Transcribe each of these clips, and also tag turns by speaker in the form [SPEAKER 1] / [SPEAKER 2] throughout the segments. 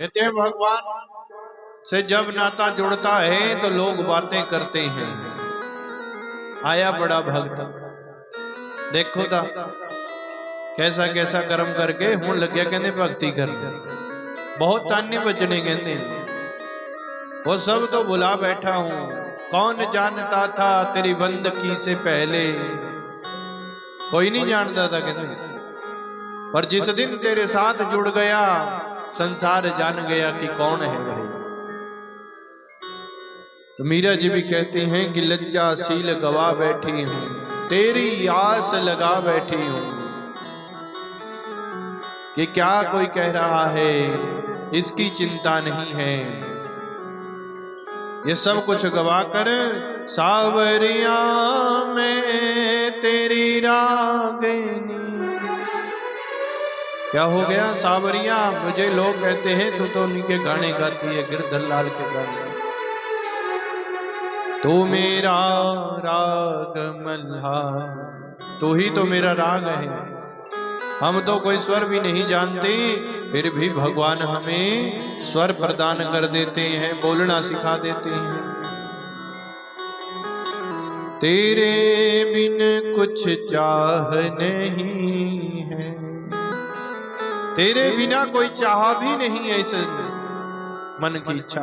[SPEAKER 1] कहते हैं भगवान से जब नाता जुड़ता है तो लोग बातें करते हैं। आया बड़ा भक्त, देखो ता कैसा कैसा कर्म करके हूं लग गया कहने भक्ति कर। बहुत ताने बचने कहते वो सब तो भुला बैठा हूं। कौन जानता था तेरी बंदगी से पहले, कोई नहीं जानता था कहते, पर जिस दिन तेरे साथ जुड़ गया संसार जान गया कि कौन है भाई। तो मीरा जी भी कहते हैं कि लज्जाशील गवा बैठी हूं, तेरी आस लगा बैठी हूं कि क्या कोई कह रहा है इसकी चिंता नहीं है। ये सब कुछ गवा कर सावरिया में तेरी रागिनी। क्या हो गया सावरिया, मुझे लोग कहते हैं तू तो उनके गाने गाती है, गिरधर लाल के गाने। तू मेरा राग मल्हार, तू ही तो मेरा राग है। हम तो कोई स्वर भी नहीं जानते, फिर भी भगवान हमें स्वर प्रदान कर देते हैं, बोलना सिखा देते हैं। तेरे बिन कुछ चाह नहीं है, तेरे बिना कोई चाह भी नहीं है इस मन की इच्छा।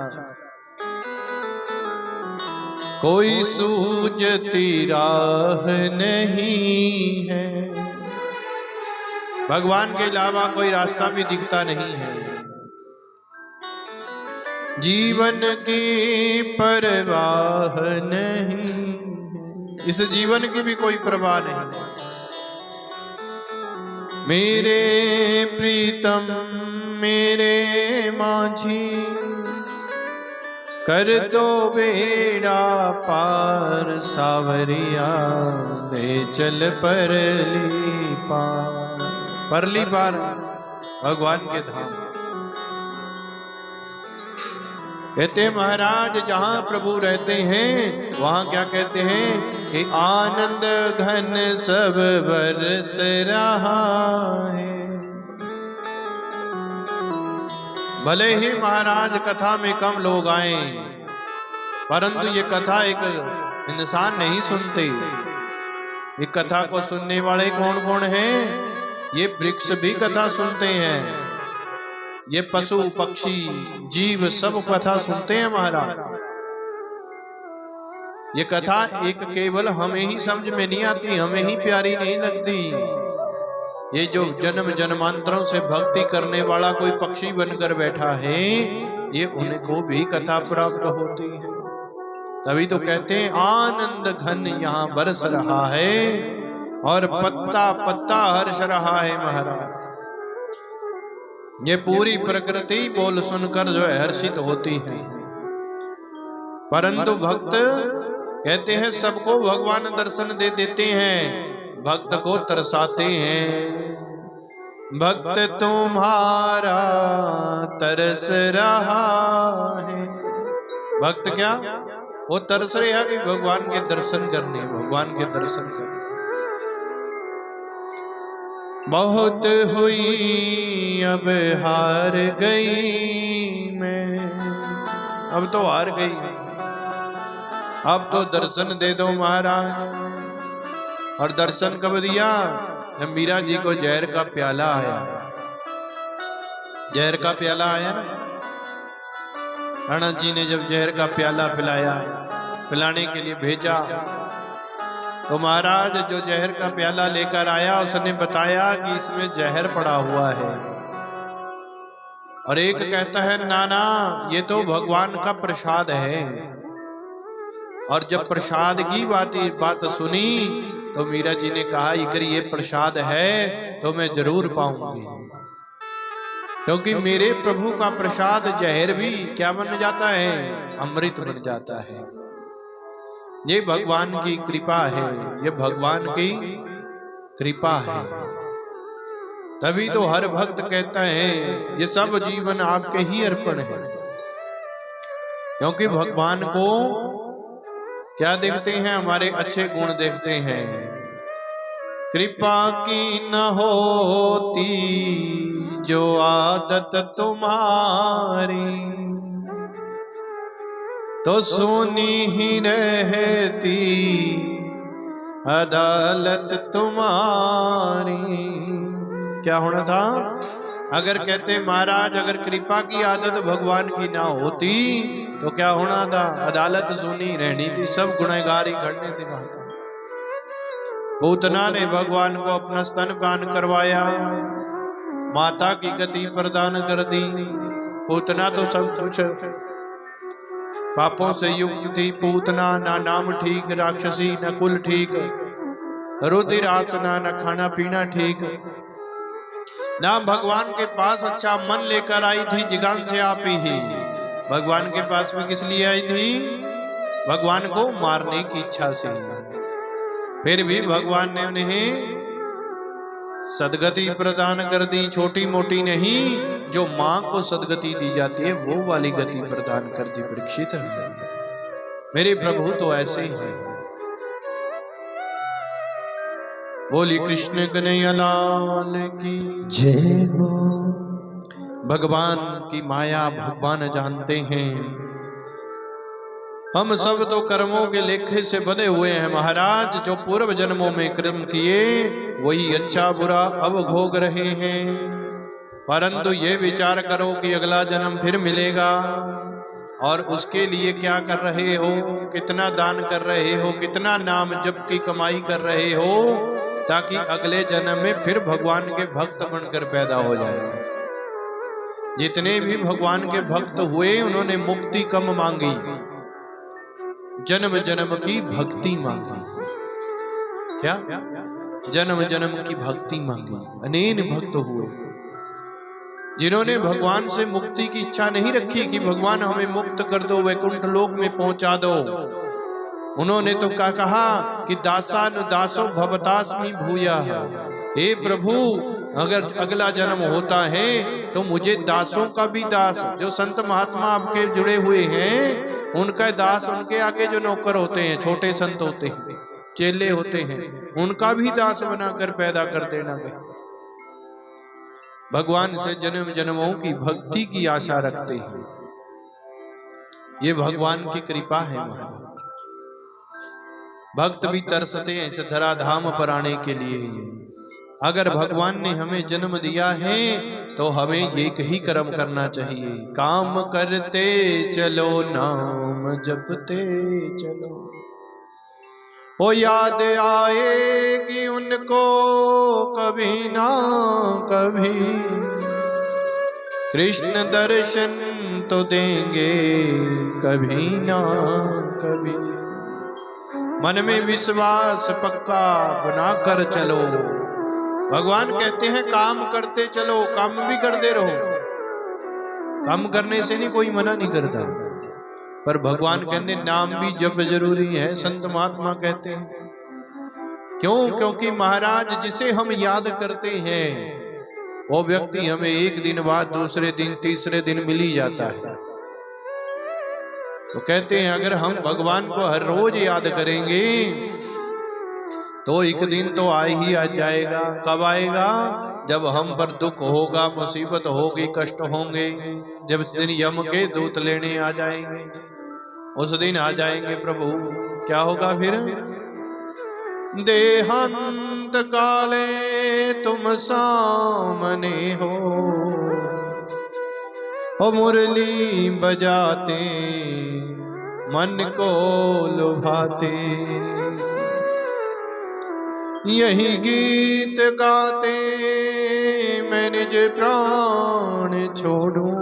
[SPEAKER 1] कोई सूझती राह नहीं है, भगवान के अलावा कोई रास्ता भी दिखता नहीं है। जीवन की परवाह नहीं, इस जीवन की भी कोई परवाह नहीं। मेरे प्रीतम मेरे माझी, कर दो बेड़ा पार सावरिया, ले चल परली पार। परली पार भगवान के धाम। कहते महाराज जहां प्रभु रहते हैं वहां क्या कहते हैं कि आनंद घन सब बरस रहा है। भले ही महाराज कथा में कम लोग आए, परंतु ये कथा एक इंसान नहीं सुनते। ये कथा को सुनने वाले कौन कौन हैं? ये वृक्ष भी कथा सुनते हैं, ये पशु पक्षी जीव सब कथा सुनते हैं महाराज। ये कथा एक केवल हमें ही समझ में नहीं आती, हमें ही प्यारी नहीं लगती। ये जो जन्म जन्मांतरों से भक्ति करने वाला कोई पक्षी बनकर बैठा है, ये उनको भी कथा प्राप्त होती है। तभी तो कहते हैं आनंद घन यहाँ बरस रहा है और पत्ता पत्ता हर्ष रहा है महाराज। ये पूरी प्रकृति बोल सुनकर जो है हर्षित होती है। परंतु भक्त कहते हैं सबको भगवान दर्शन दे देते हैं, भक्त को तरसाते हैं। भक्त तुम्हारा तरस रहा है, भक्त क्या वो तरस रहे हैं कि भगवान के दर्शन करने, भगवान के दर्शन करने। बहुत हुई अब हार गई मैं, अब तो हार गई, अब तो दर्शन दे दो महाराज। और दर्शन कब दिया? जब मीरा जी को जहर का प्याला आया, जहर का प्याला आया ना, राणा जी ने जब जहर का प्याला पिलाया, पिलाने के लिए भेजा, तो महाराज जो जहर का प्याला लेकर आया उसने बताया कि इसमें जहर पड़ा हुआ है। और एक कहता है नाना ये तो भगवान का प्रसाद है। और जब प्रसाद की बात सुनी तो मीरा जी ने कहा अगर ये प्रसाद है तो मैं जरूर पाऊंगी, क्योंकि मेरे प्रभु का प्रसाद जहर भी क्या बन जाता है? अमृत बन जाता है। ये भगवान की कृपा है, ये भगवान की कृपा है। तभी तो हर भक्त कहता है ये सब जीवन आपके ही अर्पण है, क्योंकि भगवान को क्या देखते हैं? हमारे अच्छे गुण देखते हैं। कृपा की न होती जो आदत तुम्हारी, तो सुनी ही रहती अदालत तुम्हारी। क्या होना था? अगर कहते महाराज अगर कृपा की आदत भगवान की ना होती तो क्या होना था? अदालत सुनी रहनी थी, सब गुनहगार ही खड़ने थे वहां। पूतना ने भगवान को अपना स्तनपान करवाया, माता की गति प्रदान कर दी। पूतना तो सब कुछ पापों से युक्त थी। पूतना ना नाम ठीक, राक्षसी न कुल ठीक, रुधिर आसना न खाना पीना ठीक, ना भगवान के पास अच्छा मन लेकर आई थी। जिज्ञासा आप ही भगवान के पास में किस लिए आई थी? भगवान को मारने की इच्छा से। फिर भी भगवान ने उन्हें सदगति प्रदान कर दी, छोटी मोटी नहीं, जो मां को सदगति दी जाती है वो वाली गति प्रदान कर दी। परीक्षित मेरे प्रभु तो ऐसे ही है। बोली कृष्ण कन्हैया लाल की जय हो। भगवान की माया भगवान जानते हैं। हम सब तो कर्मों के लेखे से बंधे हुए हैं महाराज। जो पूर्व जन्मों में कर्म किए वही अच्छा बुरा अब भोग रहे हैं। परंतु ये विचार करो कि अगला जन्म फिर मिलेगा, और उसके लिए क्या कर रहे हो, कितना दान कर रहे हो, कितना नाम जप की कमाई कर रहे हो, ताकि अगले जन्म में फिर भगवान के भक्त बनकर पैदा हो जाए। जितने भी भगवान के भक्त हुए उन्होंने मुक्ति कम मांगी, जन्म जन्म की भक्ति मांगी। क्या? जन्म जन्म की भक्ति मांगी। अनेक भक्त हुए जिन्होंने भगवान से मुक्ति की इच्छा नहीं रखी कि भगवान हमें मुक्त कर दो, वैकुंठ लोक में पहुंचा दो। उन्होंने तो क्या कहा कि दासानुदासो भवतास्मि भूया। हे प्रभु, अगर अगला जन्म होता है तो मुझे दासों का भी दास, जो संत महात्मा आपके जुड़े हुए हैं उनका दास, उनके आगे जो नौकर होते हैं, छोटे संत होते हैं, चेले होते हैं, उनका भी दास बनाकर पैदा कर देना। भगवान से जन्म जन्मों की भक्ति की आशा रखते हैं। ये भगवान की कृपा है महाराज। भक्त भी तरसते हैं इस धराधाम पर आने के लिए। अगर भगवान ने हमें जन्म दिया है तो हमें एक ही कर्म करना चाहिए। काम करते चलो, नाम जपते चलो, वो याद आएगी उनको कभी ना कभी। कृष्ण दर्शन तो देंगे कभी ना कभी। मन में विश्वास पक्का बनाकर चलो। भगवान कहते हैं काम करते चलो, काम भी करते रहो। काम करने से नहीं कोई मना नहीं करता, पर भगवान कहते नाम भी जप जरूरी है। संत महात्मा कहते हैं क्यों? क्योंकि महाराज जिसे हम याद करते हैं वो व्यक्ति हमें एक दिन बाद, दूसरे दिन, तीसरे दिन मिल ही जाता है। तो कहते हैं अगर हम भगवान को हर रोज याद करेंगे तो एक दिन तो आ जाएगा। कब आएगा? जब हम पर दुख होगा, मुसीबत होगी, कष्ट होंगे, जब उस दिन यम के दूत लेने आ जाएंगे, उस दिन आ जाएंगे प्रभु। क्या होगा फिर? देहांत काले तुम सामने हो मुरली बजाते मन को लुभाते। यही गीत गाते मैं निज प्राण छोड़ूं।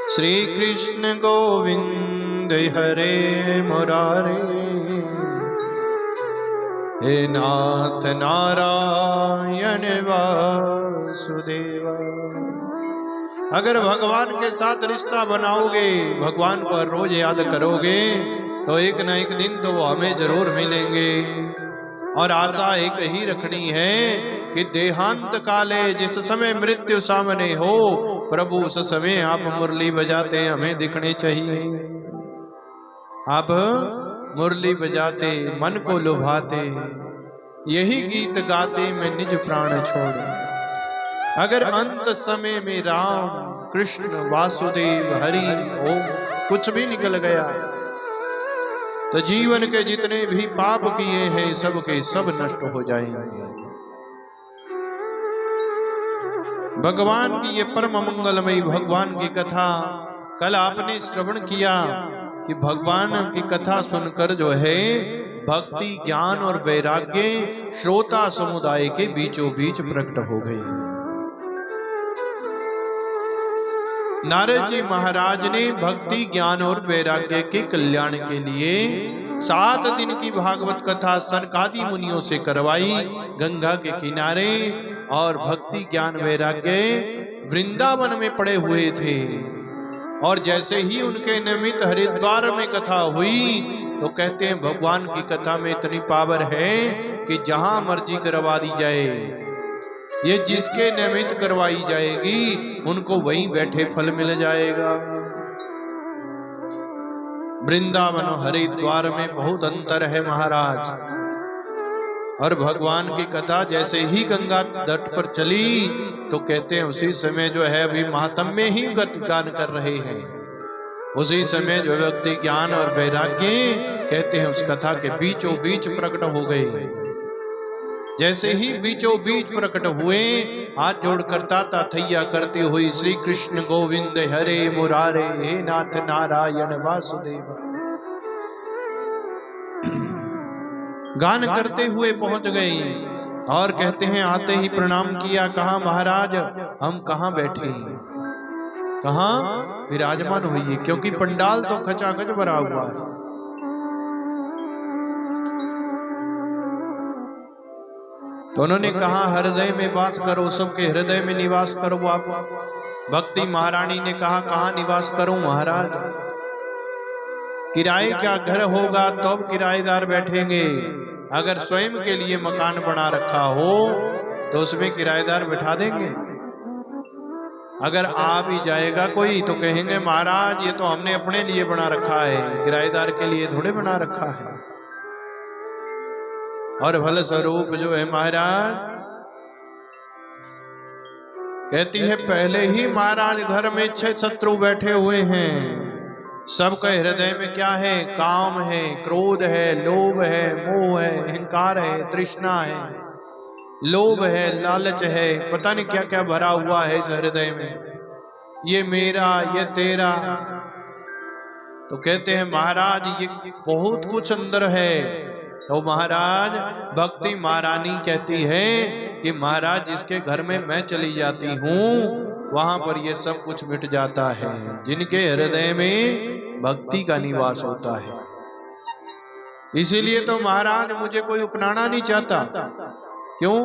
[SPEAKER 1] श्री कृष्ण गोविंद हरे मुरारे, हे नाथ नारायण वासुदेवा। अगर भगवान के साथ रिश्ता बनाओगे, भगवान को रोज याद करोगे, तो एक न एक दिन तो वो हमें जरूर मिलेंगे। और आशा एक ही रखनी है कि देहांत काले, जिस समय मृत्यु सामने हो, प्रभु उस समय आप मुरली बजाते हमें दिखने चाहिए। आप मुरली बजाते, मन को लुभाते, यही गीत गाते मैं निज प्राण छोड़। अगर अंत समय में राम कृष्ण वासुदेव हरि ओम कुछ भी निकल गया तो जीवन के जितने भी पाप किए हैं सब के सब नष्ट हो जाएंगे। भगवान की ये परम मंगलमयी भगवान की कथा कल आपने श्रवण किया कि भगवान की कथा सुनकर जो है भक्ति ज्ञान और वैराग्य श्रोता समुदाय के बीचों बीच प्रकट हो गई। नारद जी महाराज ने भक्ति ज्ञान और वैराग्य के कल्याण के लिए 7 दिन की भागवत कथा सनकादि मुनियों से करवाई गंगा के किनारे। और भक्ति ज्ञान वैराग्य वृंदावन में पड़े हुए थे। और जैसे ही उनके निमित्त हरिद्वार में कथा हुई तो कहते हैं भगवान की कथा में इतनी पावर है कि जहां मर्जी करवा दी जाए, ये जिसके निमित्त करवाई जाएगी उनको वहीं बैठे फल मिल जाएगा। वृंदावन और हरिद्वार में बहुत अंतर है महाराज। और भगवान की कथा जैसे ही गंगा तट पर चली तो कहते हैं उसी समय जो है अभी महात्म्य ही गान कर रहे हैं, उसी समय जो व्यक्ति ज्ञान और वैराग्य कहते हैं उस कथा के बीचों बीच प्रकट हो गए। जैसे ही बीचों बीच प्रकट हुए हाथ जोड़ करता थैया करते हुए श्री कृष्ण गोविंद हरे मुरारे हे नाथ नारायण वासुदेव गान करते हुए पहुंच गई। और कहते हैं आते ही प्रणाम किया, कहा महाराज हम कहां बैठे, कहां विराजमान हुई, क्योंकि पंडाल तो खचाखच भरा हुआ है। तो उन्होंने कहा हृदय में वास करो, सबके हृदय में निवास करो आप। भक्ति महारानी ने कहा कहां निवास करूं महाराज, किराए का घर होगा तो अब किराएदार बैठेंगे, अगर स्वयं के लिए मकान बना रखा हो तो उसमें किराएदार बिठा देंगे। अगर आ भी जाएगा कोई तो कहेंगे महाराज ये तो हमने अपने लिए बना रखा है, किराएदार के लिए थोड़े बना रखा है। और फल स्वरूप जो है महाराज कहती है पहले ही महाराज घर में 6 शत्रु बैठे हुए हैं। सबका हृदय में क्या है, काम है, क्रोध है, लोभ है, मोह है, अहंकार है, तृष्णा है, लोभ है, लालच है, पता नहीं क्या क्या भरा हुआ है इस हृदय में, ये मेरा ये तेरा। तो कहते हैं महाराज ये बहुत कुछ अंदर है। तो महाराज भक्ति महारानी कहती है कि महाराज जिसके घर में मैं चली जाती हूँ वहां पर ये सब कुछ मिट जाता है, जिनके हृदय में भक्ति का निवास होता है। इसीलिए तो महाराज मुझे कोई अपनाना नहीं चाहता। क्यों?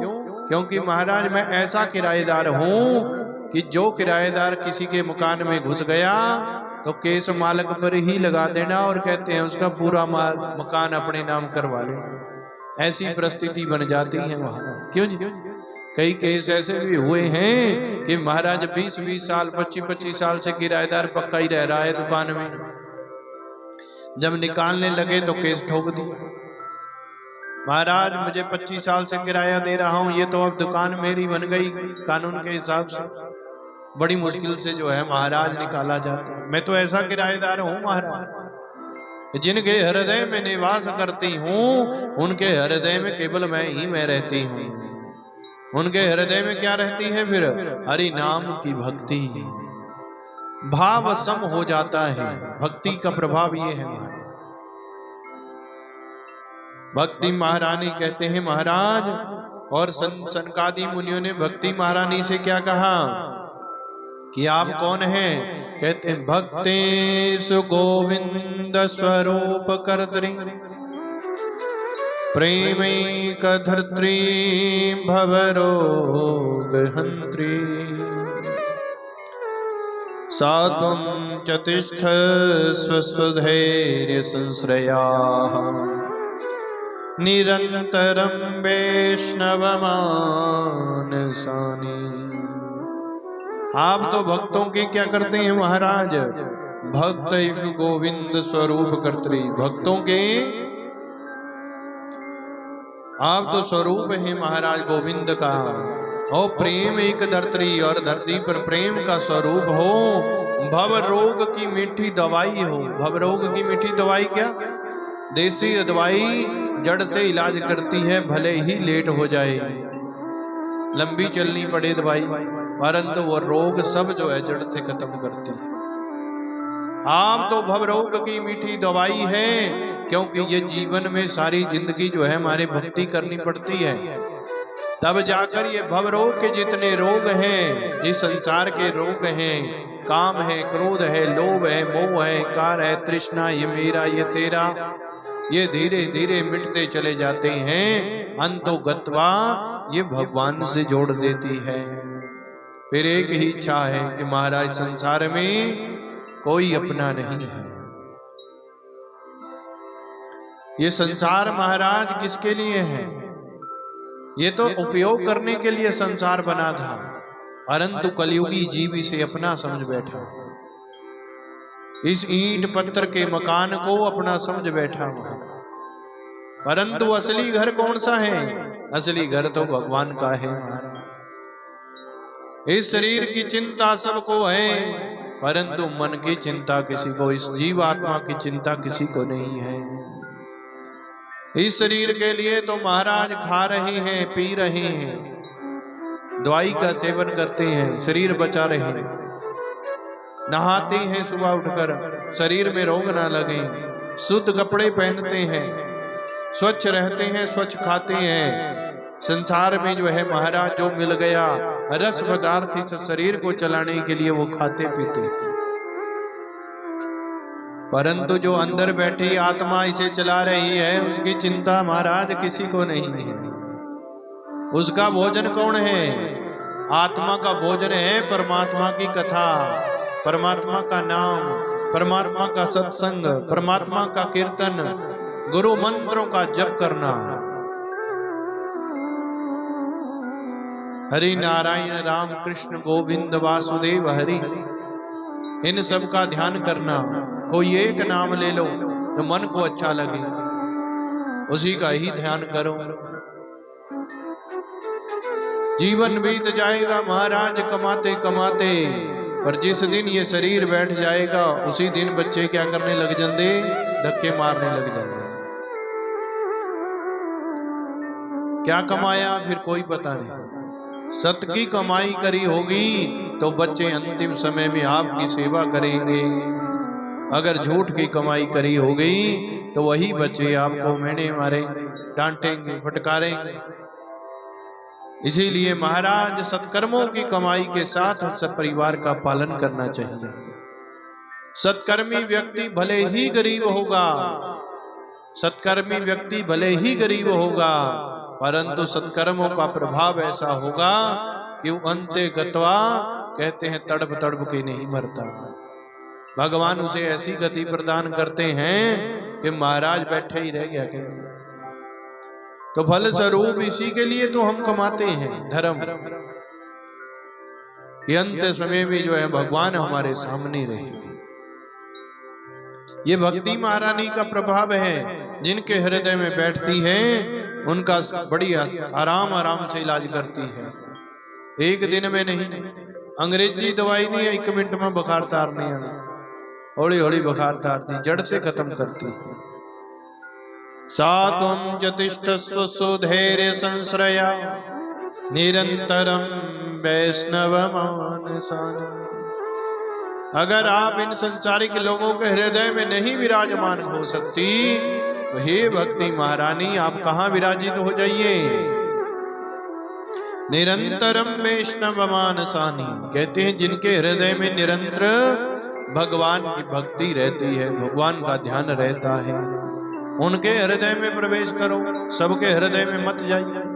[SPEAKER 1] क्योंकि महाराज मैं ऐसा किराएदार हूं कि जो किराएदार किसी के मकान में घुस गया तो केस मालिक पर ही लगा देना और कहते हैं उसका पूरा मकान अपने नाम करवा लेना। ऐसी परिस्थिति बन जाती है वहां। क्यों जी? कई केस ऐसे भी हुए हैं कि महाराज 20-20 साल 25-25 साल से किराएदार पक्का ही रह रहा है दुकान में, जब निकालने लगे तो केस ठोक दिया। महाराज मुझे 25 साल से किराया दे रहा हूं, ये तो अब दुकान मेरी बन गई कानून के हिसाब से। बड़ी मुश्किल से जो है महाराज निकाला जाता है। मैं तो ऐसा किराएदार हूं महाराज, जिनके हृदय में निवास करती हूं उनके हृदय में केवल मैं ही मैं रहती हूं। उनके हृदय में क्या रहती है फिर? हरि नाम की भक्ति, भाव सम हो जाता है। भक्ति का प्रभाव ये है महाराज। भक्ति महारानी कहते हैं महाराज, और सनकादि मुनियों ने भक्ति महारानी से क्या कहा कि आप कौन हैं? कहते हैं भक्तेषु गोविंद स्वरूप कर्त्री प्रेमैक धर्त्री भवरोग हंत्री सा त्वं च तिष्ठस्व स्वधैर्य संश्रयाः निरन्तरं वैष्णवमानसानि। आप तो भक्तों के क्या करते हैं महाराज? भक्तेषु गोविंद स्वरूप कर्त्री, भक्तों के आप तो स्वरूप हैं महाराज गोविंद का। ओ प्रेम एक धरती और धरती पर प्रेम का स्वरूप हो, भव रोग की मीठी दवाई हो। भव रोग की मीठी दवाई क्या? देसी दवाई जड़ से इलाज करती है, भले ही लेट हो जाए, लंबी चलनी पड़े दवाई, परंतु वो रोग सब जो है जड़ से खत्म करती है। आप तो भव रोग की मीठी दवाई है, क्योंकि ये जीवन में सारी जिंदगी जो है हमारे भक्ति करनी पड़ती है, तब जाकर ये भव रोग के जितने रोग हैं, इस संसार के रोग हैं, काम है, क्रोध है, लोभ है, मोह है, कार है, तृष्णा, ये मेरा ये तेरा, ये धीरे धीरे मिटते चले जाते हैं। अंतो गत्वा ये भगवान से जोड़ देती है। फिर एक ही इच्छा है कि महाराज संसार में कोई अपना नहीं है। ये संसार महाराज किसके लिए है? ये तो उपयोग करने के लिए संसार बना था, परंतु कलयुगी जीव इसे अपना समझ बैठा। इस ईंट पत्थर के मकान को अपना समझ बैठा हुआ, परंतु असली घर कौन सा है? असली घर तो भगवान का है महाराज। इस शरीर की चिंता सबको है, परंतु मन की चिंता किसी को, इस जीव आत्मा की चिंता किसी को नहीं है। इस शरीर के लिए तो महाराज खा रहे हैं, पी रहे हैं, दवाई का सेवन करते हैं, शरीर बचा रहे हैं, नहाते हैं सुबह उठकर, शरीर में रोग ना लगे, शुद्ध कपड़े पहनते हैं, स्वच्छ रहते हैं, स्वच्छ खाते हैं। संसार में जो है महाराज जो मिल गया रस पदार्थ, इस शरीर को चलाने के लिए वो खाते पीते, परंतु जो अंदर बैठी आत्मा इसे चला रही है, उसकी चिंता महाराज किसी को नहीं है। उसका भोजन कौन है? आत्मा का भोजन है परमात्मा की कथा, परमात्मा का नाम, परमात्मा का सत्संग, परमात्मा का कीर्तन, गुरु मंत्रों का जप करना। हरि नारायण राम कृष्ण गोविंद वासुदेव हरि, इन सब का ध्यान करना। कोई एक नाम ले लो तो मन को अच्छा लगे, उसी का ही ध्यान करो। जीवन बीत जाएगा महाराज कमाते कमाते, पर जिस दिन ये शरीर बैठ जाएगा उसी दिन बच्चे क्या करने लग जाते? धक्के मारने लग जाते। क्या कमाया फिर कोई पता नहीं। सत की कमाई करी होगी तो बच्चे अंतिम समय में आपकी सेवा करेंगे, अगर झूठ की कमाई करी हो गई तो वही बच्चे आपको मैंने मारे, डांटेंगे, फटकारेंगे। इसीलिए महाराज सत्कर्मों की कमाई के साथ सब परिवार का पालन करना चाहिए। सत्कर्मी व्यक्ति भले ही गरीब होगा, सत्कर्मी व्यक्ति भले ही गरीब होगा, परंतु सत्कर्मों का प्रभाव ऐसा होगा कि अंते गत्वा, कहते हैं तड़प तड़प के नहीं मरता। भगवान उसे ऐसी गति प्रदान करते हैं कि महाराज बैठे ही रह गया। तो फल स्वरूप इसी के लिए तो हम कमाते हैं धर्म, ये अंत समय में जो है भगवान हमारे सामने रहे। ये भक्ति महारानी का प्रभाव है, जिनके हृदय में बैठती है उनका बड़ी आराम आराम से इलाज करती है। एक दिन में नहीं, अंग्रेजी दवाई नहीं है 1 मिनट में बुखार तारने आना, हौली हौली बुखार तारती, जड़ से खत्म करती। सात्वं जतिष्ठस्व सुधैर्य संश्रया निरंतरम वैष्णव मानसाना। अगर आप इन संसारिक लोगों के हृदय में नहीं विराजमान हो सकती तो हे भक्ति महारानी आप कहां विराजित हो जाइए। निरंतरम वैष्णव मानसानी, कहते हैं जिनके हृदय में निरंतर भगवान की भक्ति रहती है, भगवान का ध्यान रहता है, उनके हृदय में प्रवेश करो, सबके हृदय में मत जाइए।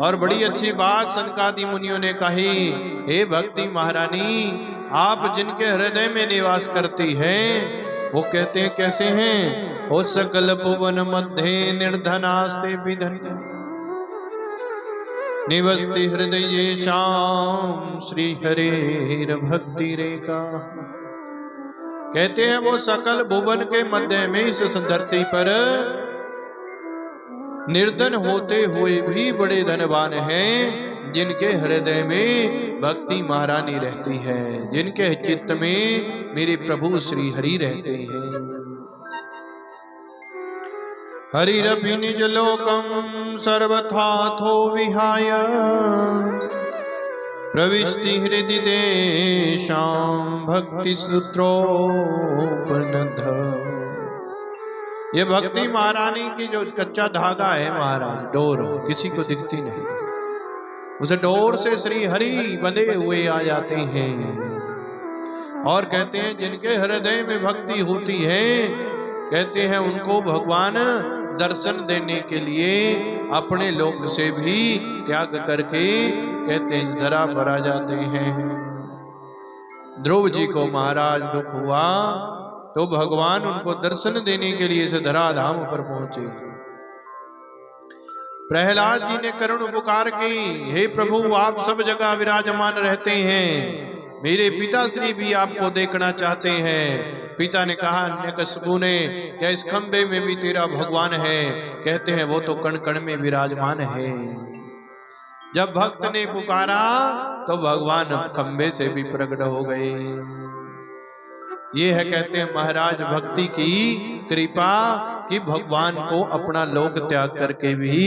[SPEAKER 1] और बड़ी अच्छी बात सनकादि मुनियों ने कही, हे भक्ति महारानी आप जिनके हृदय में निवास करती हैं वो कहते हैं कैसे हैं? ओ सकल भुवन मध्य निर्धनास्ते विधन्य निवस्ति हृदय श्याम श्री हरेर भक्ति रेखा। कहते हैं वो सकल भुवन के मध्य में इस धरती पर निर्धन होते हुए भी बड़े धनवान हैं, जिनके हृदय में भक्ति महारानी रहती है, जिनके चित्त में मेरे प्रभु श्री हरि रहते हैं। हरिरपि निज लोकम सर्वथाथो विहाय प्रविष्टि हृदि देशां भक्ति सूत्रोपनिध। ये भक्ति महारानी की जो कच्चा धागा है महाराज, डोर किसी को दिखती नहीं, उस डोर से श्री हरि बंधे हुए आ जाते हैं। और कहते हैं जिनके हृदय में भक्ति होती है, कहते हैं उनको भगवान दर्शन देने के लिए अपने लोक से भी त्याग करके कहते हैं इस धरा पर आ जाते हैं। ध्रुव जी को महाराज दुख हुआ तो भगवान उनको दर्शन देने के लिए इस धरा धाम पर पहुंचे। प्रहलाद जी ने करुण पुकार की, हे प्रभु आप सब जगह विराजमान रहते हैं, मेरे पिताश्री भी आपको देखना चाहते हैं। पिता ने कहा, हिरण्यकशिपु ने, क्या इस खंबे में भी तेरा भगवान है? कहते हैं वो तो कण कण में विराजमान है। जब भक्त ने पुकारा तो भगवान खंबे से भी प्रकट हो गए। ये है कहते हैं महाराज भक्ति की कृपा कि भगवान को अपना लोक त्याग करके भी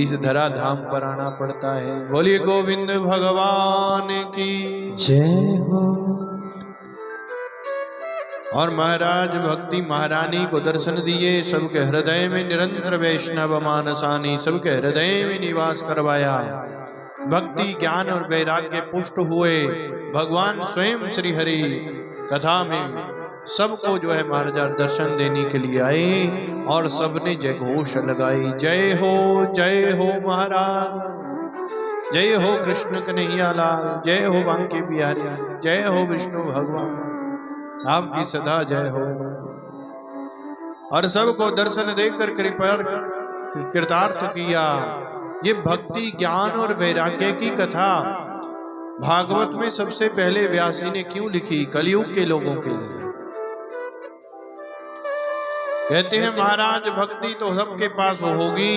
[SPEAKER 1] इस धरा धाम पर आना पड़ता है। बोलिए गोविंद भगवान की जय हो। और महाराज भक्ति महारानी को दर्शन दिए, सबके हृदय में निरंतर वैष्णव मानसानी सबके हृदय में निवास करवाया। भक्ति ज्ञान और वैराग्य पुष्ट हुए। भगवान स्वयं श्री हरि कथा में सबको जो है महाराज दर्शन देने के लिए आए और सबने जय घोष लगाई, जय हो महाराज, जय हो कृष्ण कन्हैया लाल, जय हो बांके बिहारी, जय हो विष्णु भगवान, आपकी सदा जय हो। और सबको दर्शन देकर कृपा कृतार्थ किया। ये भक्ति ज्ञान और वैराग्य की कथा भागवत में सबसे पहले व्यासी ने क्यों लिखी? कलयुग के लोगों के लिए। कहते हैं महाराज भक्ति तो सबके पास होगी,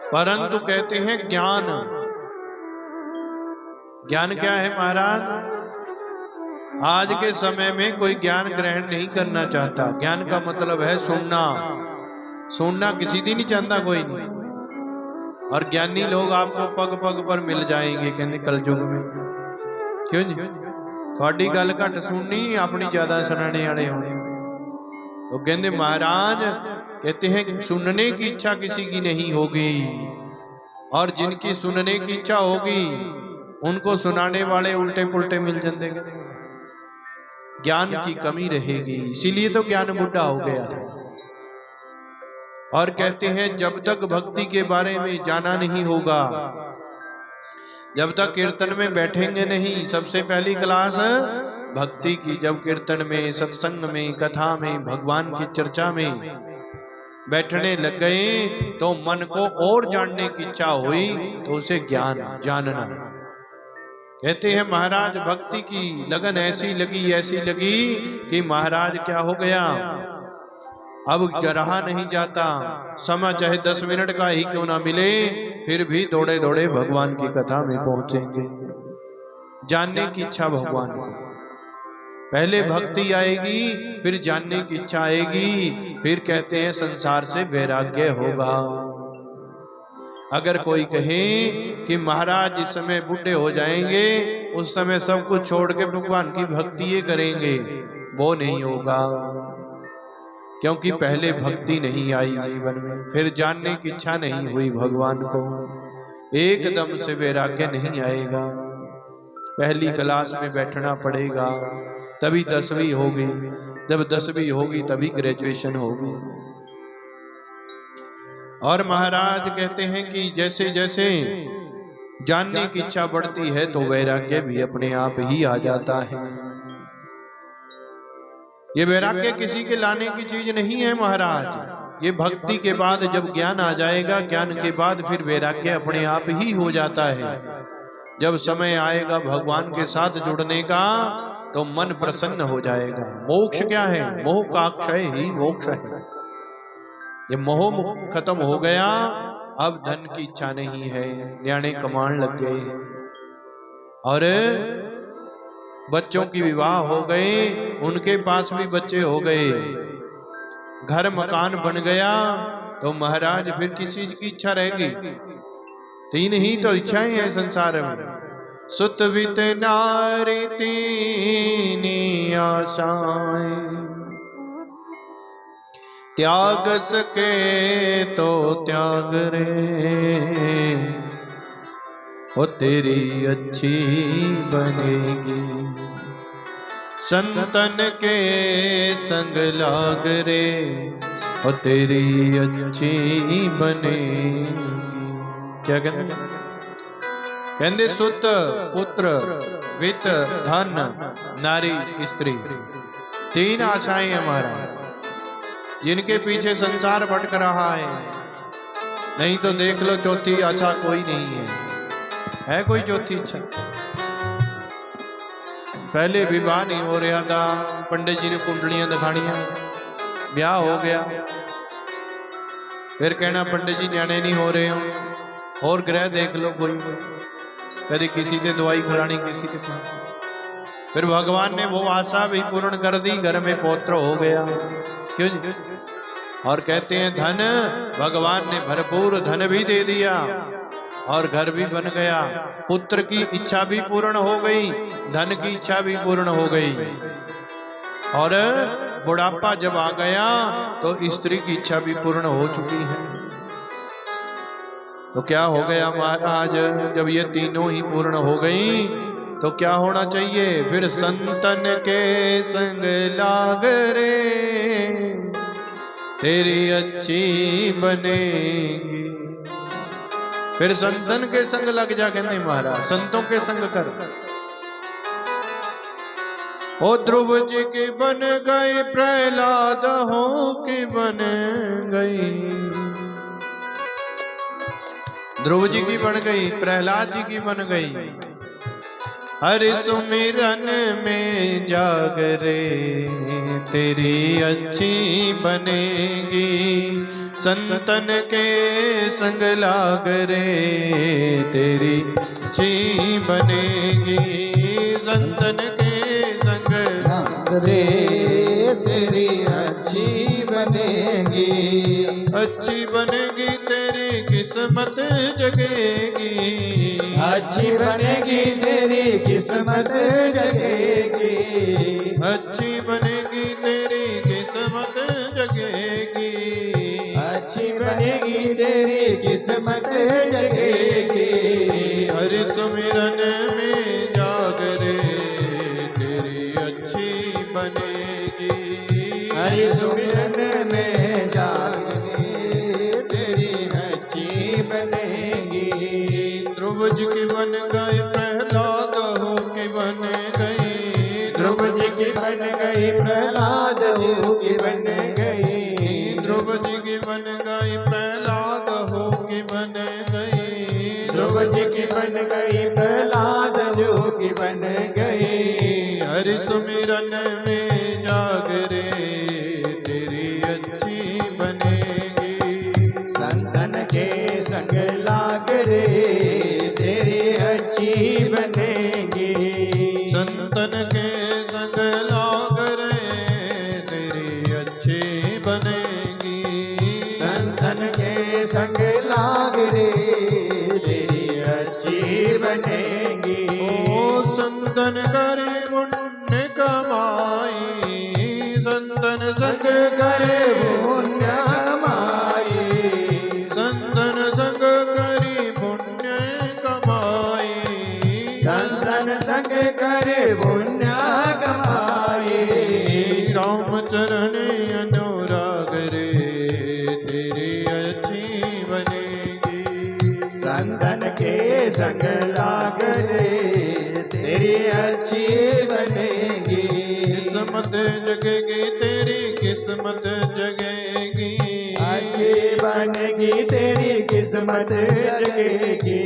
[SPEAKER 1] परंतु कहते हैं ज्ञान, ज्ञान क्या है महाराज? आज के समय में कोई ज्ञान ग्रहण नहीं करना चाहता। ज्ञान का मतलब है सुनना, सुनना किसी दिन नहीं चाहता कोई नहीं। और ज्ञानी लोग आपको पग पग पर मिल जाएंगे, कहते कलयुग में। क्यों जी? थोड़ी गल घट सुननी, अपनी ज्यादा सुनाने वाले होने। तो कहते महाराज कहते हैं सुनने की इच्छा किसी की नहीं होगी, और जिनकी सुनने की इच्छा होगी उनको सुनाने वाले उल्टे पुल्टे मिल जाते। ज्ञान की कमी रहेगी, इसीलिए तो ज्ञान बुढ़ा हो गया था। और कहते हैं जब तक भक्ति के बारे में जाना नहीं होगा, जब तक कीर्तन में बैठेंगे नहीं, सबसे पहली क्लास भक्ति की, जब कीर्तन में, सत्संग में, कथा में, भगवान की चर्चा में बैठने लग गए तो मन को और जानने की इच्छा हुई तो उसे ज्ञान जानना। कहते हैं महाराज भक्ति की लगन ऐसी लगी कि महाराज क्या हो गया, अब रहा नहीं जाता। समय चाहे 10 मिनट का ही क्यों ना मिले, फिर भी दौड़े दौड़े भगवान की कथा में पहुंचेंगे। जानने की इच्छा भगवान को, पहले भक्ति आएगी, फिर जानने की इच्छा आएगी, फिर कहते हैं संसार से वैराग्य होगा। अगर कोई कहे कि महाराज इस समय बूढ़े हो जाएंगे, उस समय सब कुछ छोड़ के भगवान की भक्ति ये करेंगे, वो नहीं होगा। क्योंकि पहले भक्ति नहीं आई जीवन में, फिर जानने की इच्छा नहीं हुई भगवान को, एकदम से वैराग्य नहीं आएगा। पहली क्लास में बैठना पड़ेगा, तभी 10वीं होगी, जब 10वीं होगी तभी ग्रेजुएशन होगी। और महाराज कहते हैं कि जैसे जैसे जानने की इच्छा बढ़ती है तो वैराग्य भी अपने आप ही आ जाता है। ये वैराग्य किसी के लाने की चीज नहीं है महाराज, ये भक्ति के बाद जब ज्ञान आ जाएगा, ज्ञान के बाद फिर वैराग्य अपने आप ही हो जाता है। जब समय आएगा भगवान के साथ जुड़ने का तो मन प्रसन्न हो जाएगा। मोक्ष क्या है? मोह का क्षय ही मोक्ष है। ये मोह खत्म हो गया, अब धन की इच्छा नहीं है, न्याणे कमाने लग गए और बच्चों की विवाह हो गए, उनके पास भी बच्चे हो गए, घर मकान बन गया, तो महाराज फिर किस चीज की इच्छा रहेगी? तीन ही तो इच्छाएं हैं संसार में, सुत वित नारी तीन आशाएं, त्याग सके तो त्याग रे, वो तेरी अच्छी बनेगी, संतन के संग लाग रे, वो तेरी अच्छी बनेगी। क्या कहते हैं? कहते सुत पुत्र वित्त धन नारी स्त्री, तीन आशाएं हमारा, जिनके पीछे संसार भटक रहा है। नहीं तो देख लो चौथी आशा कोई नहीं है कोई चौथी इच्छा? पहले विवाह नहीं हो रहा था, पंडित जी ने कुंडलियां दिखानियां, ब्याह हो गया, फिर कहना पंडित जी न्याणे नहीं हो रहे हो, और ग्रह देख लो कोई, कभी किसी से दवाई खिलानी, किसी से, फिर भगवान ने वो आशा भी पूर्ण कर दी, घर में पौत्र हो गया। क्यों जी? और कहते हैं धन, भगवान ने भरपूर धन भी दे दिया और घर भी बन गया, पुत्र की इच्छा भी पूर्ण हो गई, धन की इच्छा भी पूर्ण हो गई, और बुढ़ापा जब आ गया तो स्त्री की इच्छा भी पूर्ण हो चुकी है। तो क्या हो गया महाराज? जब ये तीनों ही पूर्ण हो गई तो क्या होना चाहिए? फिर संतन के संग लाग रे, तेरी अच्छी बनेगी। फिर संतन के संग लग जा, कहते महाराज संतों के संग कर। ओ ध्रुव जी की बन गई, प्रहलाद हो की बन गई, ध्रुव जी की बन गई, प्रहलाद जी की बन गई। हरि सुमिरन में जाग रे, तेरी अच्छी बनेगी, संतन के संग लाग रे, तेरी अच्छी बनेगी, संतन के संग लाग रे, तेरी अच्छी बनेगी, अच्छी बनेगी तेरी किस्मत जगेगी,
[SPEAKER 2] अच्छी बनेगी तेरी किस्मत जगेगी,
[SPEAKER 1] अच्छी बनेगी तेरी किस्मत जगेगी,
[SPEAKER 2] अच्छी बनेगी तेरी किस्मत जगेगी।
[SPEAKER 1] हरि सुमिरन में जाग रे, तेरी अच्छी बनेगी,
[SPEAKER 2] हरि सुमिरन में जाग रे, तेरी अच्छी बनेगी।
[SPEAKER 1] ध्रुव जी की बन गई, प्रहलाद हो की बन गई,
[SPEAKER 2] ध्रुव जी की बन गई, प्रहलाद हो की बन गई,
[SPEAKER 1] ध्रुव जी की बन गई, प्रहलाद हो की बन गई,
[SPEAKER 2] ध्रुव जी की बन गई, प्रहलाद हो की बन गई।
[SPEAKER 1] हरि सुमिरन में जाग रे, तेरी अच्छी बनेगी,
[SPEAKER 2] संतन के संग लाग रे, तेरी अच्छी बनेगी,
[SPEAKER 1] संतन के संग लाग रे, तेरी अच्छी बनेगी,
[SPEAKER 2] संतन के संग लाग रे, तेरी अच्छी बनेगी।
[SPEAKER 1] ओ संतन करे पुण्य कमाई, संतन संग करे
[SPEAKER 2] पुण्य कमाई,
[SPEAKER 1] संतन संग करी पुण्य कमाई,
[SPEAKER 2] संतन संग करे पुण्य कमाई।
[SPEAKER 1] राम चरण अनुराग रे, तेरी अच्छी बनेगी,
[SPEAKER 2] संतन के संग लाग रे, तेरी अच्छी बनेगी,
[SPEAKER 1] किस्मत जगेगी तेरी किस्मत जगेगी,
[SPEAKER 2] अच्छी बनेगी तेरी किस्मत जगेगी,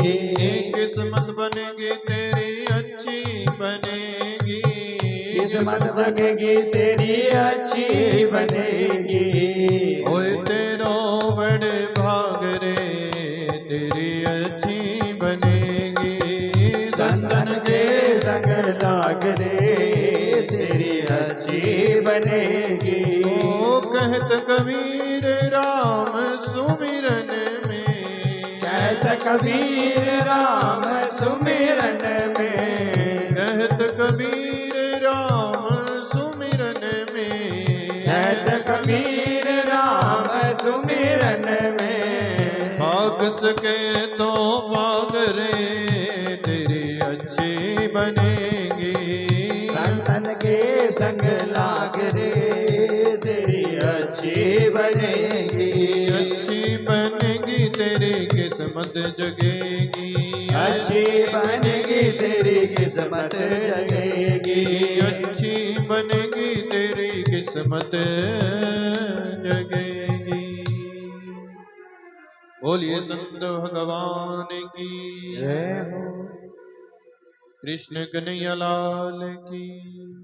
[SPEAKER 1] किस्मत बनेगी तेरी अच्छी बनेगी,
[SPEAKER 2] किस्मत जगेगी तेरी अच्छी बनेगी।
[SPEAKER 1] ओए तेरो बड़े भाग रे तेरी अच्छी बनेगी।
[SPEAKER 2] संतन के संग लाग रे तेरी अच्छी बनेगी।
[SPEAKER 1] ओ कहत कबीर राम सुमिरन में,
[SPEAKER 2] कहत कबीर राम सुमिरन में,
[SPEAKER 1] कहत कबीर राम सुमिरन में,
[SPEAKER 2] कहत कबीर राम सुमिरन में।
[SPEAKER 1] भाग सके तो भाग रे तेरी अच्छी बनेगी।
[SPEAKER 2] संतन के संग लाग रे तेरी अच्छी बनेगी।
[SPEAKER 1] अच्छी बनेगी तेरी किस्मत जगेगी।
[SPEAKER 2] अच्छी बनेगी तेरी किस्मत जगेगी।
[SPEAKER 1] अच्छी बनेगी तेरी किस्मत जगेगी। बोलिए संत भगवान की
[SPEAKER 2] जय हो,
[SPEAKER 1] कृष्ण कन्हैया लाल की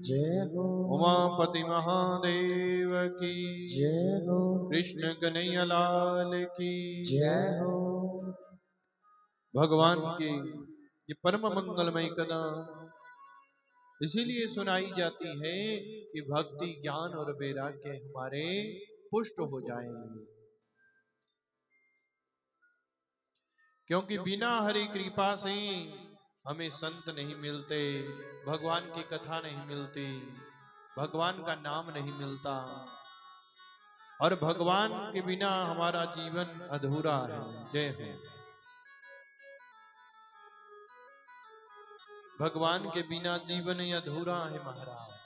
[SPEAKER 2] जय हो,
[SPEAKER 1] उमापति महादेव की
[SPEAKER 2] जय हो,
[SPEAKER 1] कृष्ण कन्हैया लाल की
[SPEAKER 2] जय हो।
[SPEAKER 1] भगवान की ये परम मंगलमय कथा इसीलिए सुनाई जाती है कि भक्ति ज्ञान और वैराग्य हमारे पुष्ट हो जाएंगे। क्योंकि बिना हरि कृपा से हमें संत नहीं मिलते, भगवान की कथा नहीं मिलती, भगवान का नाम नहीं मिलता और भगवान के बिना हमारा जीवन अधूरा है। जय हो। भगवान के बिना जीवन अधूरा है महाराज।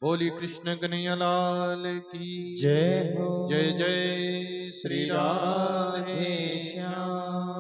[SPEAKER 1] बोली कृष्ण कन्हैया लाल की
[SPEAKER 2] जय हो।
[SPEAKER 1] जय जय श्री राधे श्याम।